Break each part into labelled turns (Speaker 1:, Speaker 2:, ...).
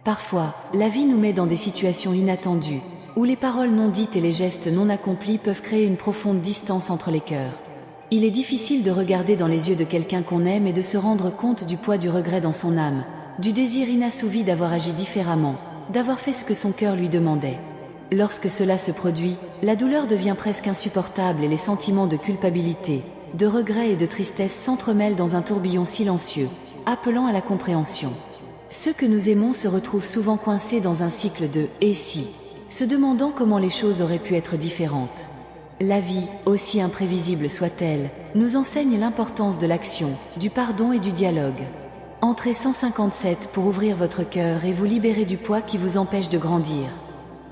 Speaker 1: Parfois, la vie nous met dans des situations inattendues, où les paroles non dites et les gestes non accomplis peuvent créer une profonde distance entre les cœurs. Il est difficile de regarder dans les yeux de quelqu'un qu'on aime et de se rendre compte du poids du regret dans son âme, du désir inassouvi d'avoir agi différemment, d'avoir fait ce que son cœur lui demandait. Lorsque cela se produit, la douleur devient presque insupportable et les sentiments de culpabilité, de regret et de tristesse s'entremêlent dans un tourbillon silencieux, appelant à la compréhension. Ceux que nous aimons se retrouvent souvent coincés dans un cycle de « et si », se demandant comment les choses auraient pu être différentes. La vie, aussi imprévisible soit-elle, nous enseigne l'importance de l'action, du pardon et du dialogue. Entrez 157 pour ouvrir votre cœur et vous libérer du poids qui vous empêche de grandir.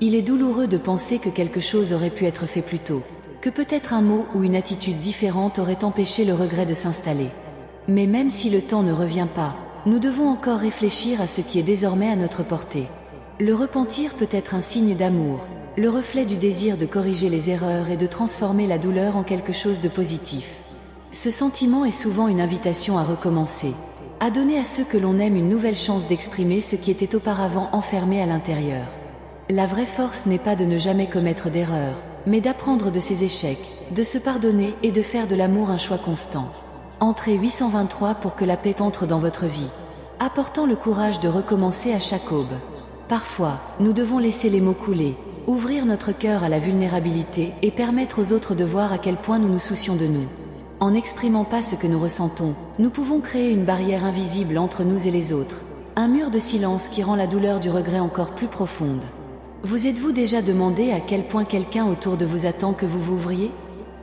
Speaker 1: Il est douloureux de penser que quelque chose aurait pu être fait plus tôt, que peut-être un mot ou une attitude différente aurait empêché le regret de s'installer. Mais même si le temps ne revient pas, nous devons encore réfléchir à ce qui est désormais à notre portée. Le repentir peut être un signe d'amour, le reflet du désir de corriger les erreurs et de transformer la douleur en quelque chose de positif. Ce sentiment est souvent une invitation à recommencer, à donner à ceux que l'on aime une nouvelle chance d'exprimer ce qui était auparavant enfermé à l'intérieur. La vraie force n'est pas de ne jamais commettre d'erreurs, mais d'apprendre de ses échecs, de se pardonner et de faire de l'amour un choix constant. Entrez 823 pour que la paix entre dans votre vie, apportant le courage de recommencer à chaque aube. Parfois, nous devons laisser les mots couler, ouvrir notre cœur à la vulnérabilité et permettre aux autres de voir à quel point nous nous soucions de nous. En n'exprimant pas ce que nous ressentons, nous pouvons créer une barrière invisible entre nous et les autres, un mur de silence qui rend la douleur du regret encore plus profonde. Vous êtes-vous déjà demandé à quel point quelqu'un autour de vous attend que vous vous ouvriez ?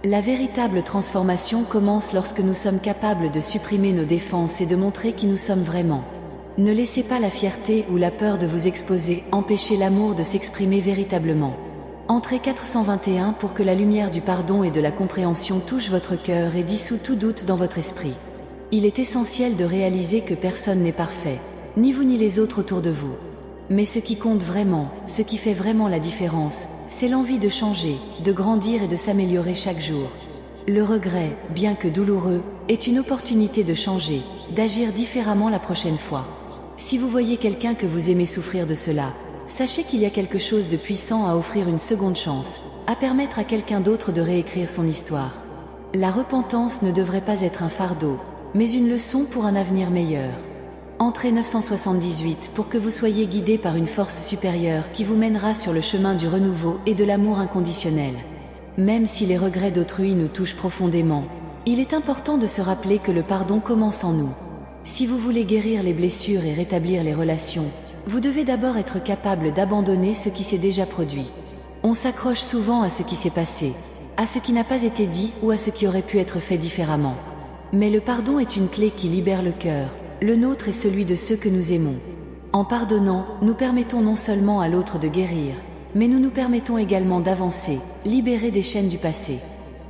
Speaker 1: La véritable transformation commence lorsque nous sommes capables de supprimer nos défenses et de montrer qui nous sommes vraiment. Ne laissez pas la fierté ou la peur de vous exposer empêcher l'amour de s'exprimer véritablement. Entrez 421 pour que la lumière du pardon et de la compréhension touche votre cœur et dissout tout doute dans votre esprit. Il est essentiel de réaliser que personne n'est parfait, ni vous ni les autres autour de vous. Mais ce qui compte vraiment, ce qui fait vraiment la différence, c'est l'envie de changer, de grandir et de s'améliorer chaque jour. Le regret, bien que douloureux, est une opportunité de changer, d'agir différemment la prochaine fois. Si vous voyez quelqu'un que vous aimez souffrir de cela, sachez qu'il y a quelque chose de puissant à offrir une seconde chance, à permettre à quelqu'un d'autre de réécrire son histoire. La repentance ne devrait pas être un fardeau, mais une leçon pour un avenir meilleur. Entrez 978 pour que vous soyez guidé par une force supérieure qui vous mènera sur le chemin du renouveau et de l'amour inconditionnel. Même si les regrets d'autrui nous touchent profondément, il est important de se rappeler que le pardon commence en nous. Si vous voulez guérir les blessures et rétablir les relations, vous devez d'abord être capable d'abandonner ce qui s'est déjà produit. On s'accroche souvent à ce qui s'est passé, à ce qui n'a pas été dit ou à ce qui aurait pu être fait différemment. Mais le pardon est une clé qui libère le cœur, le nôtre et celui de ceux que nous aimons. En pardonnant, nous permettons non seulement à l'autre de guérir, mais nous nous permettons également d'avancer, libérés des chaînes du passé.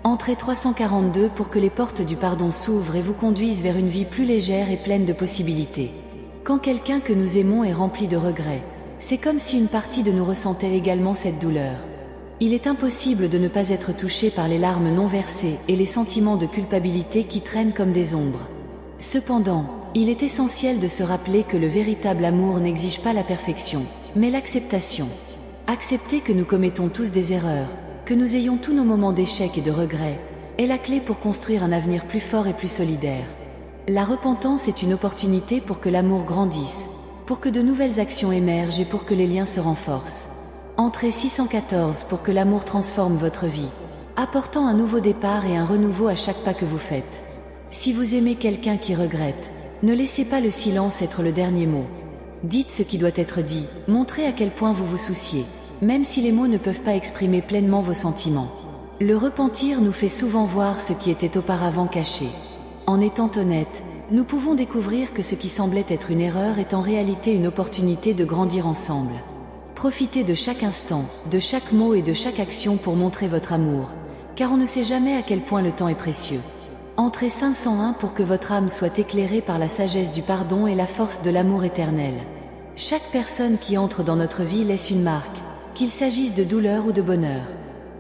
Speaker 1: Entrez 342 pour que les portes du pardon s'ouvrent et vous conduisent vers une vie plus légère et pleine de possibilités. Quand quelqu'un que nous aimons est rempli de regrets, c'est comme si une partie de nous ressentait également cette douleur. Il est impossible de ne pas être touché par les larmes non versées et les sentiments de culpabilité qui traînent comme des ombres. Cependant, il est essentiel de se rappeler que le véritable amour n'exige pas la perfection, mais l'acceptation. Accepter que nous commettons tous des erreurs, que nous ayons tous nos moments d'échec et de regret, est la clé pour construire un avenir plus fort et plus solidaire. La repentance est une opportunité pour que l'amour grandisse, pour que de nouvelles actions émergent et pour que les liens se renforcent. Entrez 614 pour que l'amour transforme votre vie, apportant un nouveau départ et un renouveau à chaque pas que vous faites. Si vous aimez quelqu'un qui regrette, ne laissez pas le silence être le dernier mot. Dites ce qui doit être dit, montrez à quel point vous vous souciez, même si les mots ne peuvent pas exprimer pleinement vos sentiments. Le repentir nous fait souvent voir ce qui était auparavant caché. En étant honnête, nous pouvons découvrir que ce qui semblait être une erreur est en réalité une opportunité de grandir ensemble. Profitez de chaque instant, de chaque mot et de chaque action pour montrer votre amour, car on ne sait jamais à quel point le temps est précieux. Entrez 501 pour que votre âme soit éclairée par la sagesse du pardon et la force de l'amour éternel. Chaque personne qui entre dans notre vie laisse une marque, qu'il s'agisse de douleur ou de bonheur.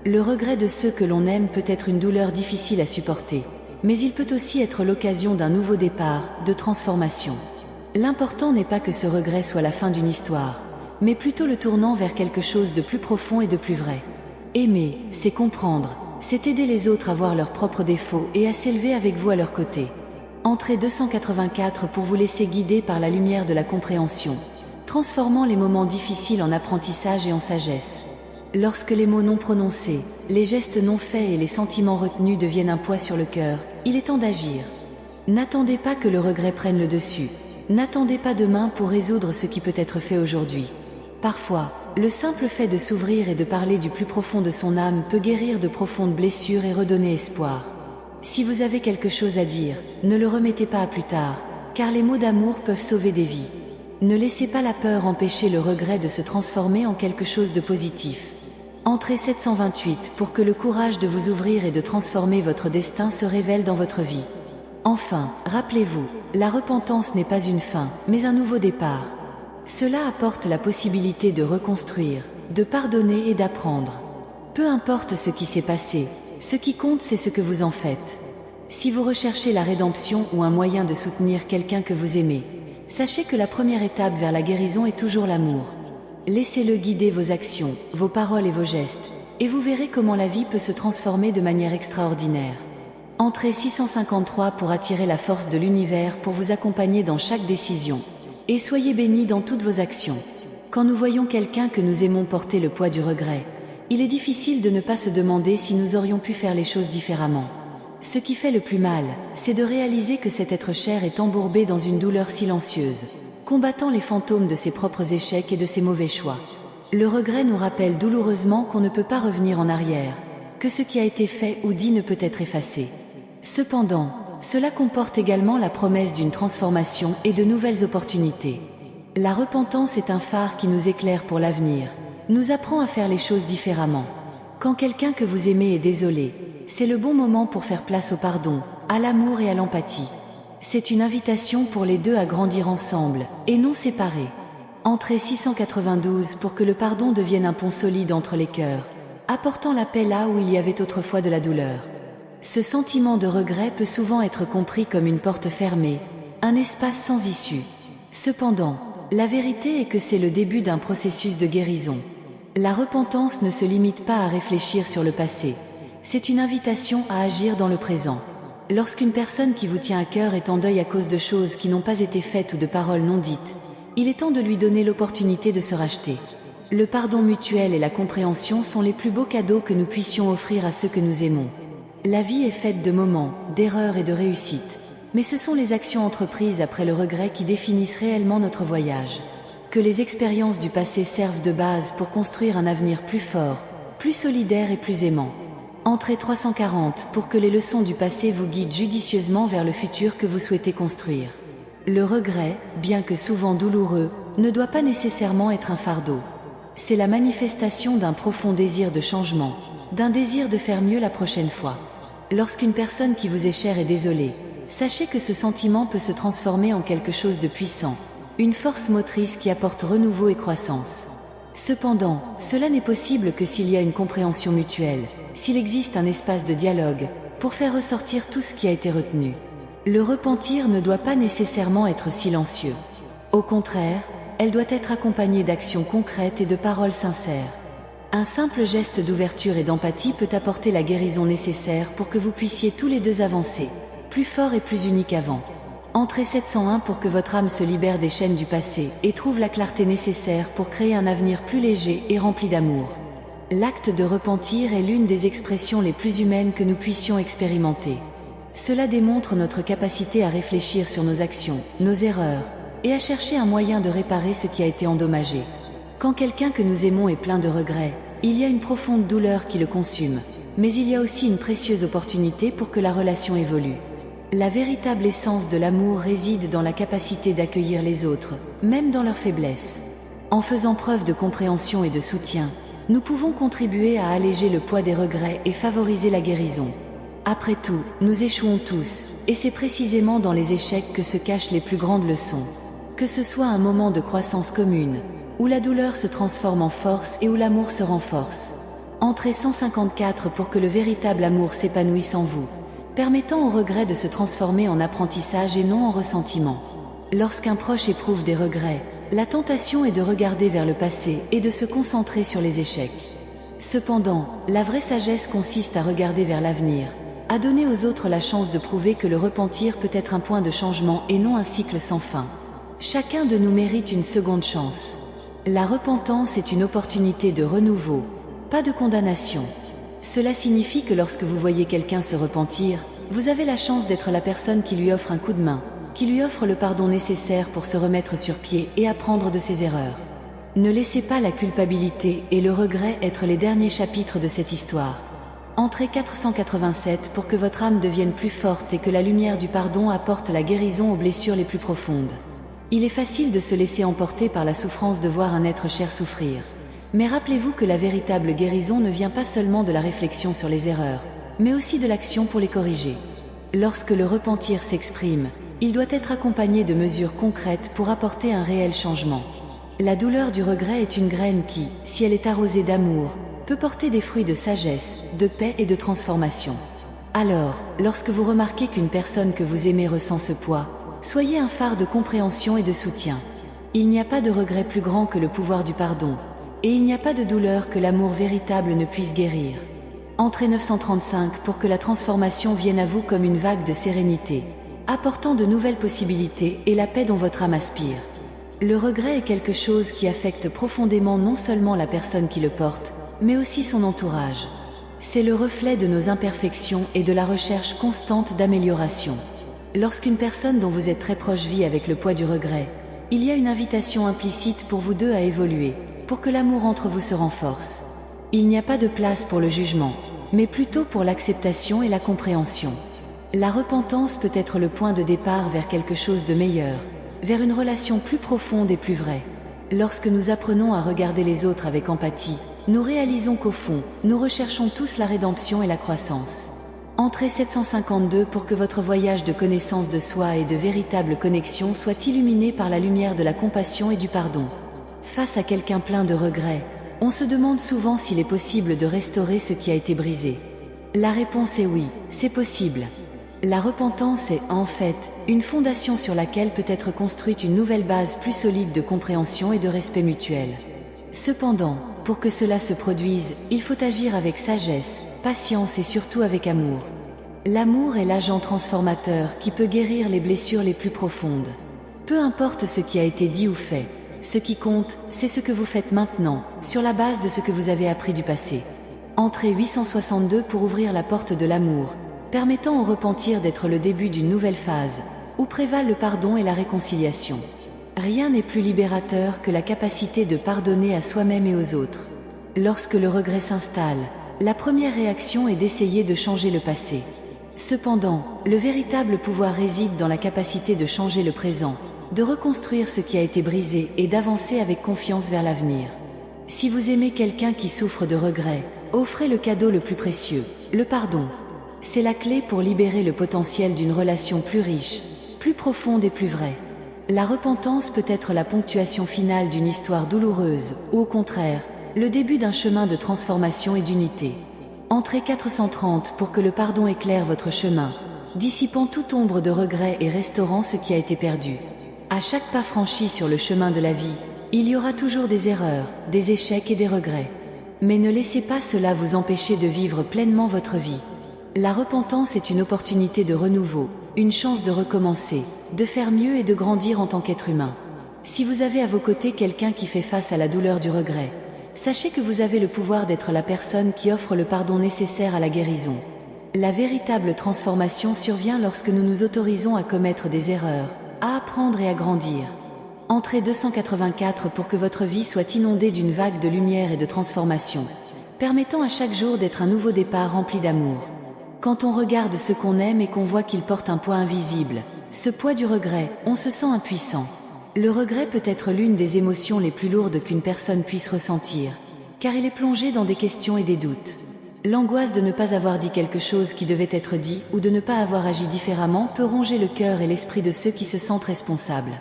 Speaker 1: Le regret de ceux que l'on aime peut être une douleur difficile à supporter, mais il peut aussi être l'occasion d'un nouveau départ, de transformation. L'important n'est pas que ce regret soit la fin d'une histoire, mais plutôt le tournant vers quelque chose de plus profond et de plus vrai. Aimer, c'est comprendre, c'est aider les autres à voir leurs propres défauts et à s'élever avec vous à leur côté. Entrée 284 pour vous laisser guider par la lumière de la compréhension, transformant les moments difficiles en apprentissage et en sagesse. Lorsque les mots non prononcés, les gestes non faits et les sentiments retenus deviennent un poids sur le cœur, il est temps d'agir. N'attendez pas que le regret prenne le dessus. N'attendez pas demain pour résoudre ce qui peut être fait aujourd'hui. Parfois, le simple fait de s'ouvrir et de parler du plus profond de son âme peut guérir de profondes blessures et redonner espoir. Si vous avez quelque chose à dire, ne le remettez pas à plus tard, car les mots d'amour peuvent sauver des vies. Ne laissez pas la peur empêcher le regret de se transformer en quelque chose de positif. Entrée 728 pour que le courage de vous ouvrir et de transformer votre destin se révèle dans votre vie. Enfin, rappelez-vous, la repentance n'est pas une fin, mais un nouveau départ. Cela apporte la possibilité de reconstruire, de pardonner et d'apprendre. Peu importe ce qui s'est passé, ce qui compte c'est ce que vous en faites. Si vous recherchez la rédemption ou un moyen de soutenir quelqu'un que vous aimez, sachez que la première étape vers la guérison est toujours l'amour. Laissez-le guider vos actions, vos paroles et vos gestes, et vous verrez comment la vie peut se transformer de manière extraordinaire. Entrez 653 pour attirer la force de l'univers pour vous accompagner dans chaque décision. Et soyez bénis dans toutes vos actions. Quand nous voyons quelqu'un que nous aimons porter le poids du regret, il est difficile de ne pas se demander si nous aurions pu faire les choses différemment. Ce qui fait le plus mal, c'est de réaliser que cet être cher est embourbé dans une douleur silencieuse, combattant les fantômes de ses propres échecs et de ses mauvais choix. Le regret nous rappelle douloureusement qu'on ne peut pas revenir en arrière, que ce qui a été fait ou dit ne peut être effacé. Cependant, cela comporte également la promesse d'une transformation et de nouvelles opportunités. La repentance est un phare qui nous éclaire pour l'avenir, nous apprend à faire les choses différemment. Quand quelqu'un que vous aimez est désolé, c'est le bon moment pour faire place au pardon, à l'amour et à l'empathie. C'est une invitation pour les deux à grandir ensemble, et non séparés. Entrée 692 pour que le pardon devienne un pont solide entre les cœurs, apportant la paix là où il y avait autrefois de la douleur. Ce sentiment de regret peut souvent être compris comme une porte fermée, un espace sans issue. Cependant, la vérité est que c'est le début d'un processus de guérison. La repentance ne se limite pas à réfléchir sur le passé, c'est une invitation à agir dans le présent. Lorsqu'une personne qui vous tient à cœur est en deuil à cause de choses qui n'ont pas été faites ou de paroles non dites, il est temps de lui donner l'opportunité de se racheter. Le pardon mutuel et la compréhension sont les plus beaux cadeaux que nous puissions offrir à ceux que nous aimons. La vie est faite de moments, d'erreurs et de réussites, mais ce sont les actions entreprises après le regret qui définissent réellement notre voyage. Que les expériences du passé servent de base pour construire un avenir plus fort, plus solidaire et plus aimant. Entrée 340 pour que les leçons du passé vous guident judicieusement vers le futur que vous souhaitez construire. Le regret, bien que souvent douloureux, ne doit pas nécessairement être un fardeau. C'est la manifestation d'un profond désir de changement, d'un désir de faire mieux la prochaine fois. Lorsqu'une personne qui vous est chère est désolée, sachez que ce sentiment peut se transformer en quelque chose de puissant, une force motrice qui apporte renouveau et croissance. Cependant, cela n'est possible que s'il y a une compréhension mutuelle, s'il existe un espace de dialogue, pour faire ressortir tout ce qui a été retenu. Le repentir ne doit pas nécessairement être silencieux. Au contraire, elle doit être accompagnée d'actions concrètes et de paroles sincères. Un simple geste d'ouverture et d'empathie peut apporter la guérison nécessaire pour que vous puissiez tous les deux avancer, plus fort et plus unis qu'avant. Entrez 701 pour que votre âme se libère des chaînes du passé et trouve la clarté nécessaire pour créer un avenir plus léger et rempli d'amour. L'acte de repentir est l'une des expressions les plus humaines que nous puissions expérimenter. Cela démontre notre capacité à réfléchir sur nos actions, nos erreurs, et à chercher un moyen de réparer ce qui a été endommagé. Quand quelqu'un que nous aimons est plein de regrets, il y a une profonde douleur qui le consume, mais il y a aussi une précieuse opportunité pour que la relation évolue. La véritable essence de l'amour réside dans la capacité d'accueillir les autres, même dans leurs faiblesses. En faisant preuve de compréhension et de soutien, nous pouvons contribuer à alléger le poids des regrets et favoriser la guérison. Après tout, nous échouons tous, et c'est précisément dans les échecs que se cachent les plus grandes leçons. Que ce soit un moment de croissance commune, où la douleur se transforme en force et où l'amour se renforce. Entrez 154 pour que le véritable amour s'épanouisse en vous, permettant au regret de se transformer en apprentissage et non en ressentiment. Lorsqu'un proche éprouve des regrets, la tentation est de regarder vers le passé et de se concentrer sur les échecs. Cependant, la vraie sagesse consiste à regarder vers l'avenir, à donner aux autres la chance de prouver que le repentir peut être un point de changement et non un cycle sans fin. Chacun de nous mérite une seconde chance. La repentance est une opportunité de renouveau, pas de condamnation. Cela signifie que lorsque vous voyez quelqu'un se repentir, vous avez la chance d'être la personne qui lui offre un coup de main, qui lui offre le pardon nécessaire pour se remettre sur pied et apprendre de ses erreurs. Ne laissez pas la culpabilité et le regret être les derniers chapitres de cette histoire. Entrez 487 pour que votre âme devienne plus forte et que la lumière du pardon apporte la guérison aux blessures les plus profondes. Il est facile de se laisser emporter par la souffrance de voir un être cher souffrir. Mais rappelez-vous que la véritable guérison ne vient pas seulement de la réflexion sur les erreurs, mais aussi de l'action pour les corriger. Lorsque le repentir s'exprime, il doit être accompagné de mesures concrètes pour apporter un réel changement. La douleur du regret est une graine qui, si elle est arrosée d'amour, peut porter des fruits de sagesse, de paix et de transformation. Alors, lorsque vous remarquez qu'une personne que vous aimez ressent ce poids, soyez un phare de compréhension et de soutien. Il n'y a pas de regret plus grand que le pouvoir du pardon, et il n'y a pas de douleur que l'amour véritable ne puisse guérir. Entrez 935 pour que la transformation vienne à vous comme une vague de sérénité, apportant de nouvelles possibilités et la paix dont votre âme aspire. Le regret est quelque chose qui affecte profondément non seulement la personne qui le porte, mais aussi son entourage. C'est le reflet de nos imperfections et de la recherche constante d'amélioration. Lorsqu'une personne dont vous êtes très proche vit avec le poids du regret, il y a une invitation implicite pour vous deux à évoluer, pour que l'amour entre vous se renforce. Il n'y a pas de place pour le jugement, mais plutôt pour l'acceptation et la compréhension. La repentance peut être le point de départ vers quelque chose de meilleur, vers une relation plus profonde et plus vraie. Lorsque nous apprenons à regarder les autres avec empathie, nous réalisons qu'au fond, nous recherchons tous la rédemption et la croissance. Entrez 752 pour que votre voyage de connaissance de soi et de véritable connexion soit illuminé par la lumière de la compassion et du pardon. Face à quelqu'un plein de regrets, on se demande souvent s'il est possible de restaurer ce qui a été brisé. La réponse est oui, c'est possible. La repentance est, en fait, une fondation sur laquelle peut être construite une nouvelle base plus solide de compréhension et de respect mutuel. Cependant, pour que cela se produise, il faut agir avec sagesse, patience et surtout avec amour. L'amour est l'agent transformateur qui peut guérir les blessures les plus profondes. Peu importe ce qui a été dit ou fait, ce qui compte, c'est ce que vous faites maintenant, sur la base de ce que vous avez appris du passé. Entrez 862 pour ouvrir la porte de l'amour, permettant au repentir d'être le début d'une nouvelle phase, où prévalent le pardon et la réconciliation. Rien n'est plus libérateur que la capacité de pardonner à soi-même et aux autres. Lorsque le regret s'installe, la première réaction est d'essayer de changer le passé. Cependant, le véritable pouvoir réside dans la capacité de changer le présent, de reconstruire ce qui a été brisé et d'avancer avec confiance vers l'avenir. Si vous aimez quelqu'un qui souffre de regrets, offrez le cadeau le plus précieux, le pardon. C'est la clé pour libérer le potentiel d'une relation plus riche, plus profonde et plus vraie. La repentance peut être la ponctuation finale d'une histoire douloureuse, ou au contraire, le début d'un chemin de transformation et d'unité. Entrez 430 pour que le pardon éclaire votre chemin, dissipant toute ombre de regret et restaurant ce qui a été perdu. À chaque pas franchi sur le chemin de la vie, il y aura toujours des erreurs, des échecs et des regrets. Mais ne laissez pas cela vous empêcher de vivre pleinement votre vie. La repentance est une opportunité de renouveau, une chance de recommencer, de faire mieux et de grandir en tant qu'être humain. Si vous avez à vos côtés quelqu'un qui fait face à la douleur du regret, sachez que vous avez le pouvoir d'être la personne qui offre le pardon nécessaire à la guérison. La véritable transformation survient lorsque nous nous autorisons à commettre des erreurs, à apprendre et à grandir. Entrez 284 pour que votre vie soit inondée d'une vague de lumière et de transformation, permettant à chaque jour d'être un nouveau départ rempli d'amour. Quand on regarde ce qu'on aime et qu'on voit qu'il porte un poids invisible, ce poids du regret, on se sent impuissant. Le regret peut être l'une des émotions les plus lourdes qu'une personne puisse ressentir, car il est plongé dans des questions et des doutes. L'angoisse de ne pas avoir dit quelque chose qui devait être dit ou de ne pas avoir agi différemment peut ronger le cœur et l'esprit de ceux qui se sentent responsables.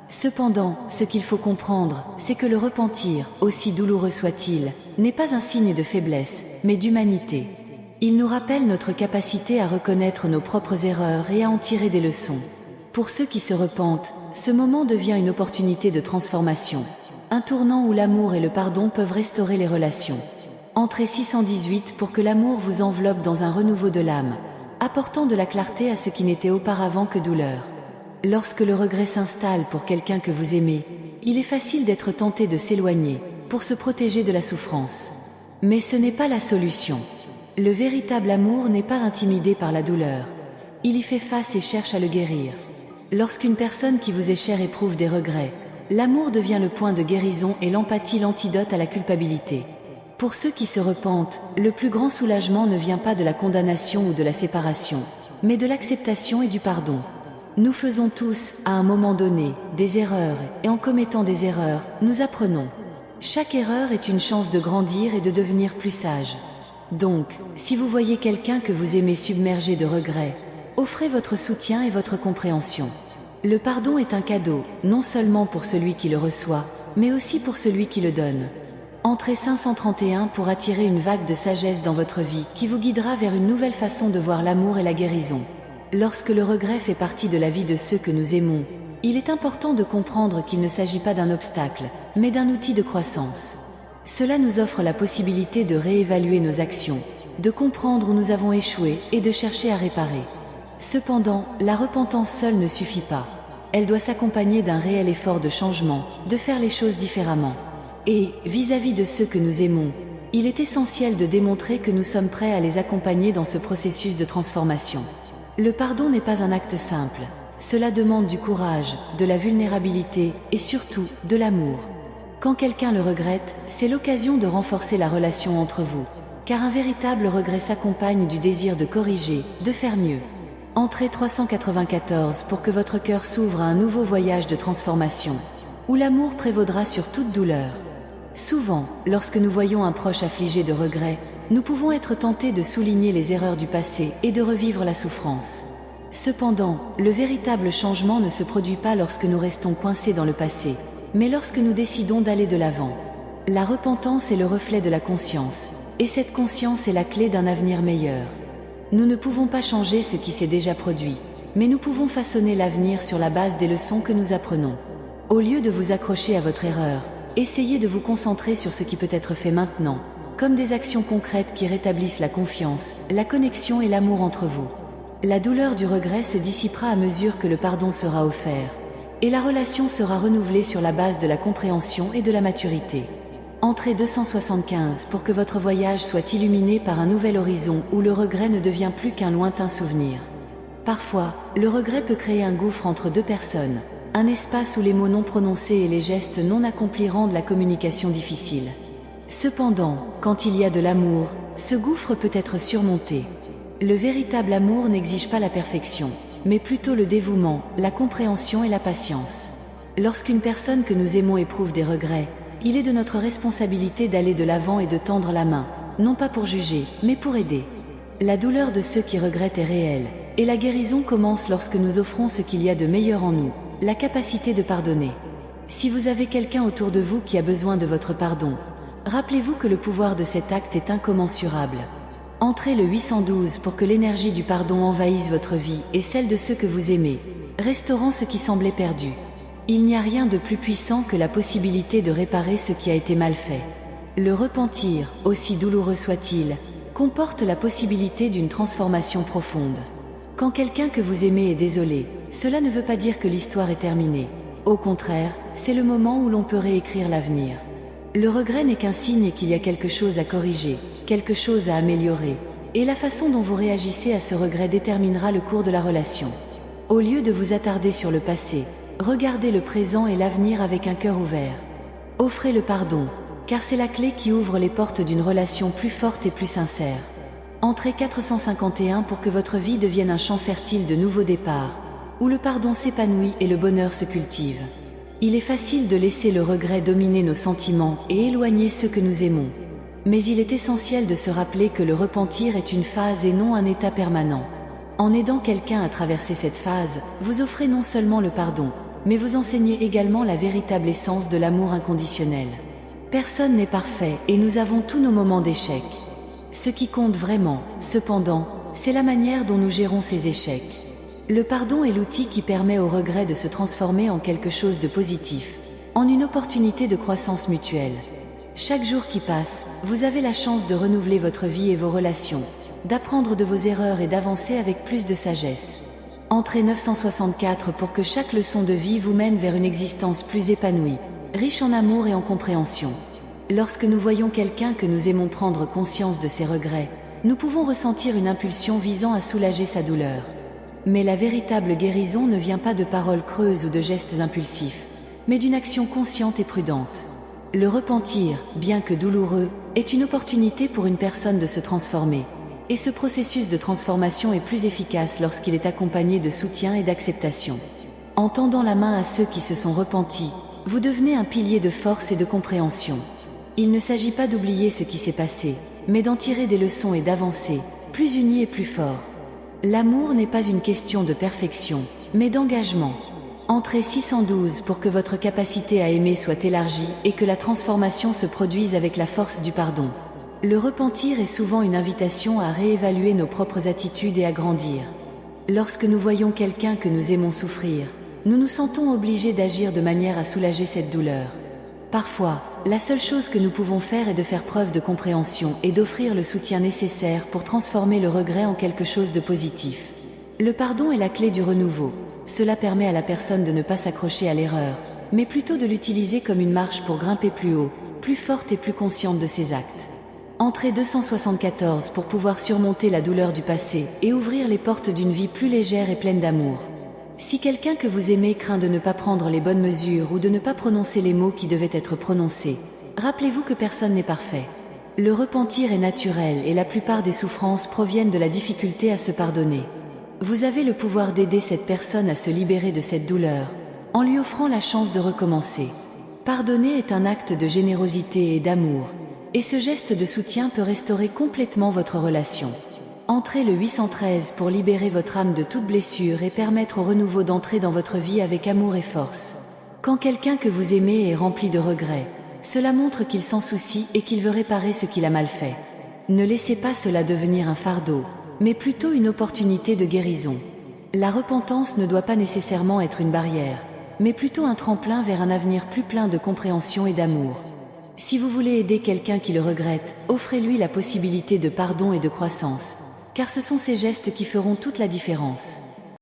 Speaker 1: Cependant, ce qu'il faut comprendre, c'est que le repentir, aussi douloureux soit-il, n'est pas un signe de faiblesse, mais d'humanité. Il nous rappelle notre capacité à reconnaître nos propres erreurs et à en tirer des leçons. Pour ceux qui se repentent, ce moment devient une opportunité de transformation. Un tournant où l'amour et le pardon peuvent restaurer les relations. Entrez 618 pour que l'amour vous enveloppe dans un renouveau de l'âme, apportant de la clarté à ce qui n'était auparavant que douleur. Lorsque le regret s'installe pour quelqu'un que vous aimez, il est facile d'être tenté de s'éloigner, pour se protéger de la souffrance. Mais ce n'est pas la solution. Le véritable amour n'est pas intimidé par la douleur. Il y fait face et cherche à le guérir. Lorsqu'une personne qui vous est chère éprouve des regrets, l'amour devient le point de guérison et l'empathie l'antidote à la culpabilité. Pour ceux qui se repentent, le plus grand soulagement ne vient pas de la condamnation ou de la séparation, mais de l'acceptation et du pardon. Nous faisons tous, à un moment donné, des erreurs, et en commettant des erreurs, nous apprenons. Chaque erreur est une chance de grandir et de devenir plus sage. Donc, si vous voyez quelqu'un que vous aimez submergé de regrets, offrez votre soutien et votre compréhension. Le pardon est un cadeau, non seulement pour celui qui le reçoit, mais aussi pour celui qui le donne. Entrez 531 pour attirer une vague de sagesse dans votre vie qui vous guidera vers une nouvelle façon de voir l'amour et la guérison. Lorsque le regret fait partie de la vie de ceux que nous aimons, il est important de comprendre qu'il ne s'agit pas d'un obstacle, mais d'un outil de croissance. Cela nous offre la possibilité de réévaluer nos actions, de comprendre où nous avons échoué et de chercher à réparer. Cependant, la repentance seule ne suffit pas. Elle doit s'accompagner d'un réel effort de changement, de faire les choses différemment. Et, vis-à-vis de ceux que nous aimons, il est essentiel de démontrer que nous sommes prêts à les accompagner dans ce processus de transformation. Le pardon n'est pas un acte simple. Cela demande du courage, de la vulnérabilité et surtout de l'amour. Quand quelqu'un le regrette, c'est l'occasion de renforcer la relation entre vous. Car un véritable regret s'accompagne du désir de corriger, de faire mieux. Entrez 394 pour que votre cœur s'ouvre à un nouveau voyage de transformation, où l'amour prévaudra sur toute douleur. Souvent, lorsque nous voyons un proche affligé de regrets, nous pouvons être tentés de souligner les erreurs du passé et de revivre la souffrance. Cependant, le véritable changement ne se produit pas lorsque nous restons coincés dans le passé, mais lorsque nous décidons d'aller de l'avant. La repentance est le reflet de la conscience, et cette conscience est la clé d'un avenir meilleur. Nous ne pouvons pas changer ce qui s'est déjà produit, mais nous pouvons façonner l'avenir sur la base des leçons que nous apprenons. Au lieu de vous accrocher à votre erreur, essayez de vous concentrer sur ce qui peut être fait maintenant, comme des actions concrètes qui rétablissent la confiance, la connexion et l'amour entre vous. La douleur du regret se dissipera à mesure que le pardon sera offert, et la relation sera renouvelée sur la base de la compréhension et de la maturité. Entrez 275 pour que votre voyage soit illuminé par un nouvel horizon où le regret ne devient plus qu'un lointain souvenir. Parfois, le regret peut créer un gouffre entre deux personnes, un espace où les mots non prononcés et les gestes non accomplis rendent la communication difficile. Cependant, quand il y a de l'amour, ce gouffre peut être surmonté. Le véritable amour n'exige pas la perfection, mais plutôt le dévouement, la compréhension et la patience. Lorsqu'une personne que nous aimons éprouve des regrets, il est de notre responsabilité d'aller de l'avant et de tendre la main, non pas pour juger, mais pour aider. La douleur de ceux qui regrettent est réelle, et la guérison commence lorsque nous offrons ce qu'il y a de meilleur en nous, la capacité de pardonner. Si vous avez quelqu'un autour de vous qui a besoin de votre pardon, rappelez-vous que le pouvoir de cet acte est incommensurable. Entrez le 812 pour que l'énergie du pardon envahisse votre vie et celle de ceux que vous aimez, restaurant ce qui semblait perdu. Il n'y a rien de plus puissant que la possibilité de réparer ce qui a été mal fait. Le repentir, aussi douloureux soit-il, comporte la possibilité d'une transformation profonde. Quand quelqu'un que vous aimez est désolé, cela ne veut pas dire que l'histoire est terminée. Au contraire, c'est le moment où l'on peut réécrire l'avenir. Le regret n'est qu'un signe qu'il y a quelque chose à corriger, quelque chose à améliorer, et la façon dont vous réagissez à ce regret déterminera le cours de la relation. Au lieu de vous attarder sur le passé, regardez le présent et l'avenir avec un cœur ouvert. Offrez le pardon, car c'est la clé qui ouvre les portes d'une relation plus forte et plus sincère. Entrez 451 pour que votre vie devienne un champ fertile de nouveaux départs, où le pardon s'épanouit et le bonheur se cultive. Il est facile de laisser le regret dominer nos sentiments et éloigner ceux que nous aimons. Mais il est essentiel de se rappeler que le repentir est une phase et non un état permanent. En aidant quelqu'un à traverser cette phase, vous offrez non seulement le pardon, mais vous enseignez également la véritable essence de l'amour inconditionnel. Personne n'est parfait et nous avons tous nos moments d'échec. Ce qui compte vraiment, cependant, c'est la manière dont nous gérons ces échecs. Le pardon est l'outil qui permet au regret de se transformer en quelque chose de positif, en une opportunité de croissance mutuelle. Chaque jour qui passe, vous avez la chance de renouveler votre vie et vos relations, d'apprendre de vos erreurs et d'avancer avec plus de sagesse. Entrez 964 pour que chaque leçon de vie vous mène vers une existence plus épanouie, riche en amour et en compréhension. Lorsque nous voyons quelqu'un que nous aimons prendre conscience de ses regrets, nous pouvons ressentir une impulsion visant à soulager sa douleur. Mais la véritable guérison ne vient pas de paroles creuses ou de gestes impulsifs, mais d'une action consciente et prudente. Le repentir, bien que douloureux, est une opportunité pour une personne de se transformer. Et ce processus de transformation est plus efficace lorsqu'il est accompagné de soutien et d'acceptation. En tendant la main à ceux qui se sont repentis, vous devenez un pilier de force et de compréhension. Il ne s'agit pas d'oublier ce qui s'est passé, mais d'en tirer des leçons et d'avancer, plus unis et plus forts. L'amour n'est pas une question de perfection, mais d'engagement. Entrez 612 pour que votre capacité à aimer soit élargie et que la transformation se produise avec la force du pardon. Le repentir est souvent une invitation à réévaluer nos propres attitudes et à grandir. Lorsque nous voyons quelqu'un que nous aimons souffrir, nous nous sentons obligés d'agir de manière à soulager cette douleur. Parfois, la seule chose que nous pouvons faire est de faire preuve de compréhension et d'offrir le soutien nécessaire pour transformer le regret en quelque chose de positif. Le pardon est la clé du renouveau. Cela permet à la personne de ne pas s'accrocher à l'erreur, mais plutôt de l'utiliser comme une marche pour grimper plus haut, plus forte et plus consciente de ses actes. Entrez 274 pour pouvoir surmonter la douleur du passé et ouvrir les portes d'une vie plus légère et pleine d'amour. Si quelqu'un que vous aimez craint de ne pas prendre les bonnes mesures ou de ne pas prononcer les mots qui devaient être prononcés, rappelez-vous que personne n'est parfait. Le repentir est naturel et la plupart des souffrances proviennent de la difficulté à se pardonner. Vous avez le pouvoir d'aider cette personne à se libérer de cette douleur, en lui offrant la chance de recommencer. Pardonner est un acte de générosité et d'amour, et ce geste de soutien peut restaurer complètement votre relation. Entrez le 813 pour libérer votre âme de toute blessure et permettre au renouveau d'entrer dans votre vie avec amour et force. Quand quelqu'un que vous aimez est rempli de regrets, cela montre qu'il s'en soucie et qu'il veut réparer ce qu'il a mal fait. Ne laissez pas cela devenir un fardeau, mais plutôt une opportunité de guérison. La repentance ne doit pas nécessairement être une barrière, mais plutôt un tremplin vers un avenir plus plein de compréhension et d'amour. Si vous voulez aider quelqu'un qui le regrette, offrez-lui la possibilité de pardon et de croissance, car ce sont ces gestes qui feront toute la différence.